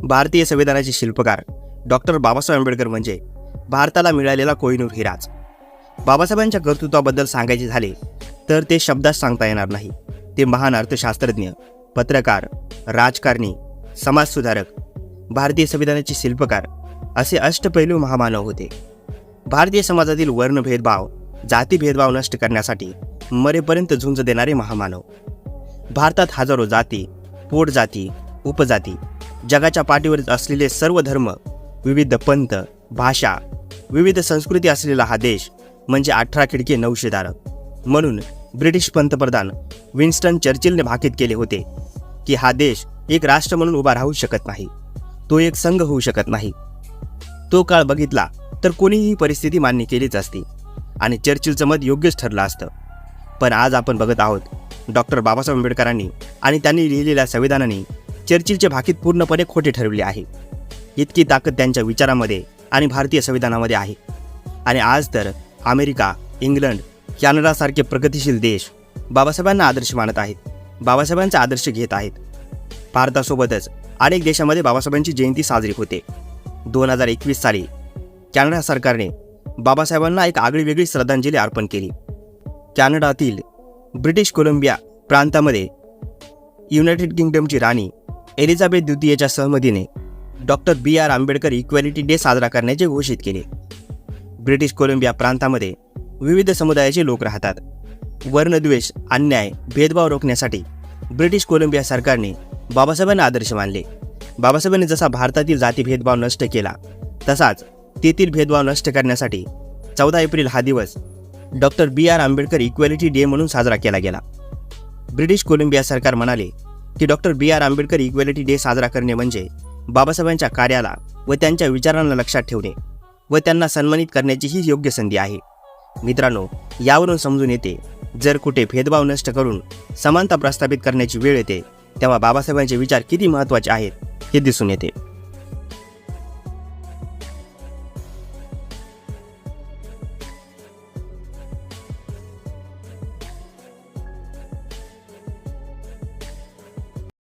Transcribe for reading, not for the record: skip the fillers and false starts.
भारतीय संविधानाचे शिल्पकार डॉक्टर बाबासाहेब आंबेडकर म्हणजे भारताला मिळालेला कोहिनूर हिराच. बाबासाहेबांच्या कर्तृत्वाबद्दल सांगायचे झाले तर ते शब्दात सांगता येणार नाही. ते महान अर्थशास्त्रज्ञ, पत्रकार, राजकारणी, समाजसुधारक, भारतीय संविधानाचे शिल्पकार असे अष्टपैलू महामानव होते. भारतीय समाजातील वर्ण भेदभाव, जाती भेदभाव नष्ट करण्यासाठी मरेपर्यंत झुंज देणारे महामानव. भारतात हजारो जाती, पोटजाती, उपजाती, जगाच्या पाठीवर असलेले सर्व धर्म, विविध पंथ, भाषा, विविध संस्कृती असलेला हा देश म्हणजे 18 खिडकी 900 दारं. म्हणून ब्रिटिश पंतप्रधान विन्स्टन चर्चिलने भाकीत केले होते की हा देश एक राष्ट्र म्हणून उभा राहू शकत नाही, तो एक संघ होऊ शकत नाही. तो काळ बघितला तर कोणीही परिस्थिती मान्य केलीच असती आणि चर्चिलचं मत योग्यच ठरलं असतं. पण आज आपण बघत आहोत डॉक्टर बाबासाहेब आंबेडकरांनी आणि त्यांनी लिहिलेल्या संविधानाने चर्चिलचे भाकीत पूर्णपणे खोटे ठरवले आहे. इतकी ताकद त्यांच्या विचारामध्ये आणि भारतीय संविधानामध्ये आहे. आणि आज तर अमेरिका, इंग्लंड, कॅनडासारखे प्रगतिशील देश बाबासाहेबांना आदर्श मानत आहेत, बाबासाहेबांचा आदर्श घेत आहेत. भारतासोबतच अनेक देशामध्ये बाबासाहेबांची जयंती साजरी होते. 2021 साली कॅनडा सरकारने बाबासाहेबांना एक आगळीवेगळी श्रद्धांजली अर्पण केली. कॅनडातील ब्रिटिश कोलंबिया प्रांतामध्ये युनायटेड किंगडमची राणी एलिझाबेथ द्वितीयच्या सहमतीने doctor B.R. Ambedkar equality day साजरा करण्याचे घोषित केले. ब्रिटिश कोलंबिया प्रांतामध्ये विविध समुदायाचे लोक राहतात. वर्णद्वेष, अन्याय, भेदभाव रोखण्यासाठी ब्रिटिश कोलंबिया सरकारने बाबासाहेबांना आदर्श मानले. बाबासाहेबांनी जसा भारतातील जाती भेदभाव नष्ट केला तसाच तेथील भेदभाव नष्ट करण्यासाठी 14 एप्रिल हा दिवस doctor B.R. Ambedkar equality day म्हणून साजरा केला गेला. ब्रिटिश कोलंबिया सरकार म्हणाले की doctor B.R. Ambedkar equality day साजरा करणे म्हणजे बाबासाहेबांच्या कार्याला व त्यांच्या विचारांना लक्षात ठेवणे व त्यांना सन्मानित करण्याची ही योग्य संधी आहे. मित्रांनो, यावरून समजून येते जर कुठे भेदभाव नष्ट करून समानता प्रस्थापित करण्याची वेळ येते तेव्हा बाबासाहेबांचे विचार किती महत्त्वाचे आहेत हे दिसून येते.